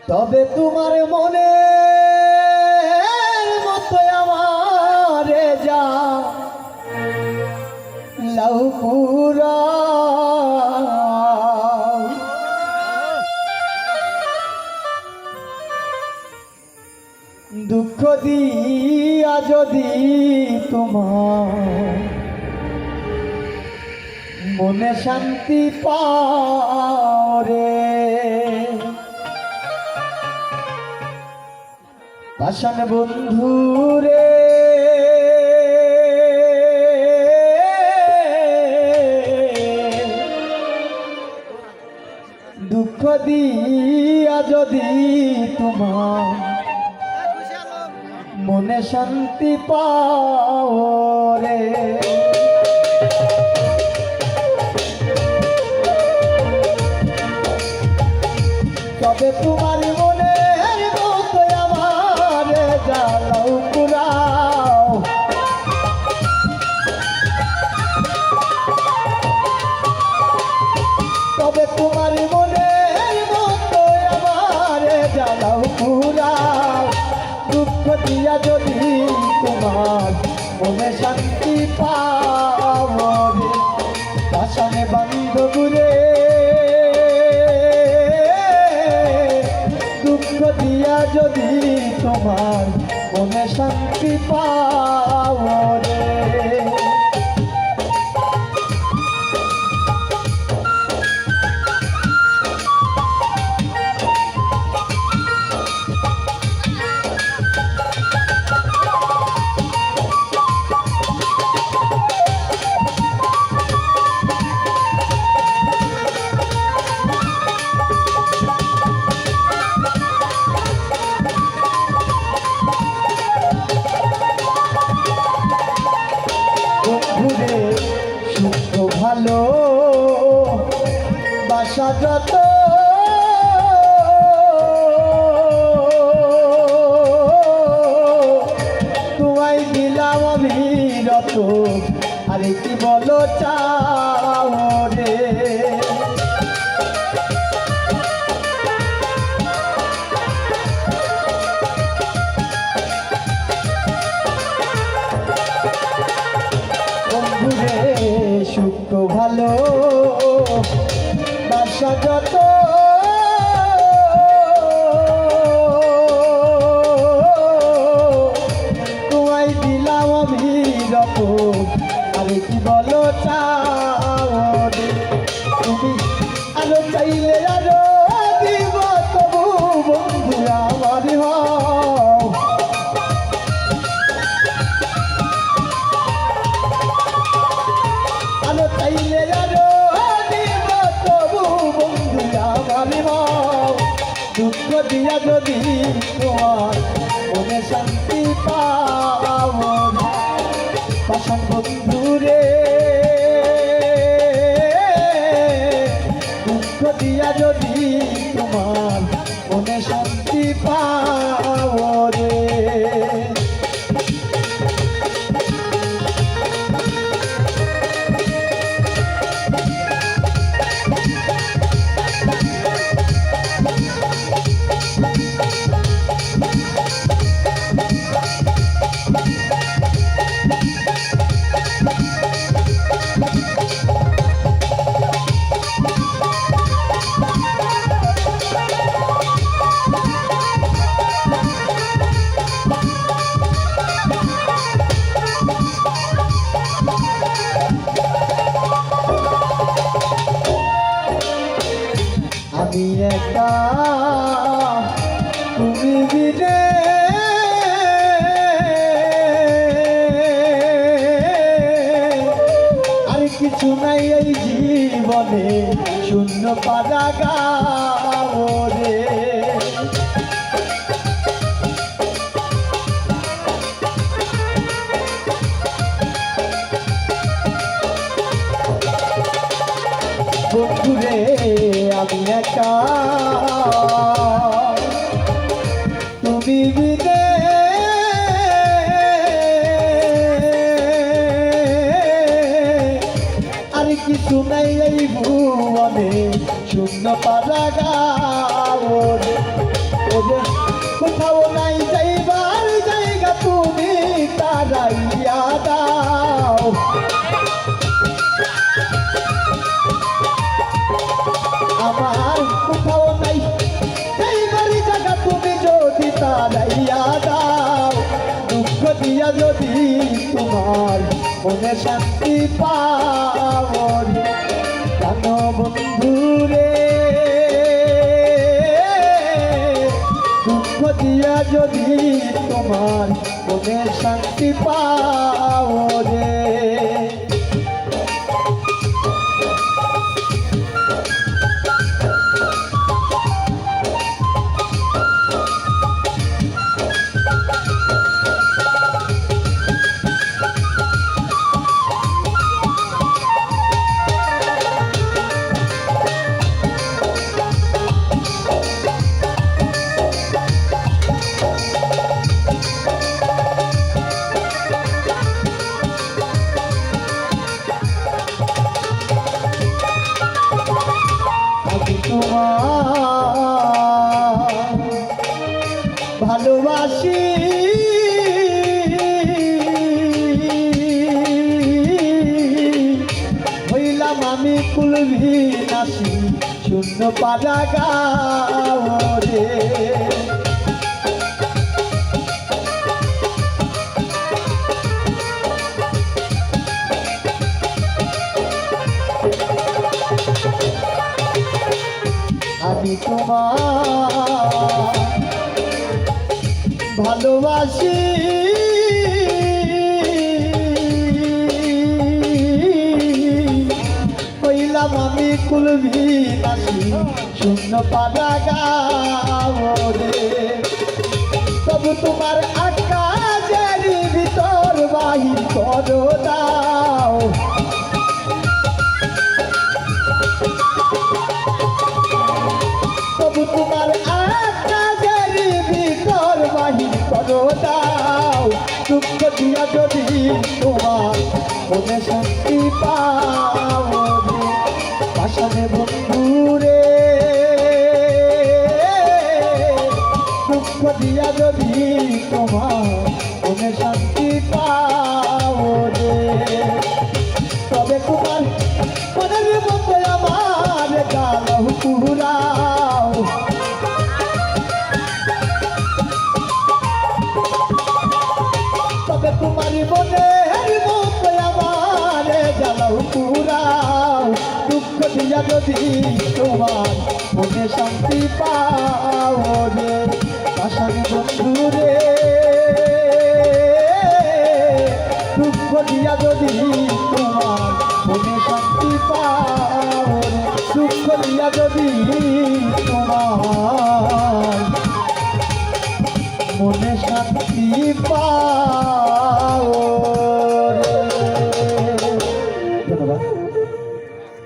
তবে তোমার মনে মতো আমারে যা লাউপুরা দুঃখ দিয়া যদি তোমার মনে শান্তি পাও রে পাষাণ বন্ধু রে দুঃখ দিয়া যদি তোমার মনে শান্তি পাও রে তবে তোমার মনে মতো আমার জ্বালাও পুরাও তবে তোমার মনে মতো আমার জ্বালাও পুরাও দুঃখ দিয়া যদি তোমার মনে শান্তি পাও পাষাণে বান্ধব রে দুঃখ দিয়া যদি তোমার মনে শান্তি পাও রে বন্ধুরে সুখ ভালো বাসা যত তোমায় দিলাম অবিরত আরে কি বলো চাও রে সুখ ভালো বাসা যত তোমায় দিলাম অবিরত আরে কি বলো চাও তুমি আরো চাইলে আরো দিব তবু বন্ধু আমার হও আলো চাইলে আরো দিব তবু বন্ধু আমার হও দুঃখ দিয়া যদি তোমার মনে শান্তি পাও পাষাণ বন্ধু রে দুঃখ দিয়া যদি তোমার মনে শান্তি পাও রে আমি একা তুমি বিনে আর কিছু নাই এই জীবনে শূন্য পাড়া গাও রে বন্ধুরে আমি একা তুমি বিনে কিছু নাই এই ভুবনে শূন্য পারা গাওরে ওরে কোথাও নাই যাইবার জায়গা তুমি তারাইয়া দাও আমার কোথাও নাই যাইবার জায়গা তুমি যদি তারাইয়া দাও দুঃখ দিয়া যদি তোমার মনে শান্তি পাও জানো বন্ধুরে দুঃখ দিয়া যদি তোমার মনে শান্তি পাও রে ভালোবাসি হইলাম আমি কুলভি নাসি শূন্য পাড়া গাওরে আমি তোমার ভালোবাসি কইলাম আমি কুলভি নাসি শূন্য পাড়া গাওরে তবু তোমার আকাশের ভিতর বাহির করো দাও তবু তোমার আকাশের ভিতর বাহির করো দাও দুঃখ দিয়া যদি তোমার মনে শান্তি পাও পাশানে বন্ধুরে দুঃখ দিয়া যদি তোমার মনে শান্তি পাও রে তবে তোমার মনের মতো আমার গালহ পুরাও তবে তোমার মনের মতো আমার গালহ পুরাও দুঃখ দিয়া যদি তোমার মনে শান্তি পাও রে পাশানে বন্ধুরে দুঃখ দিয়া যদি তোমার মনে শান্তি পাও রে দুঃখ দিয়া যদি তোমার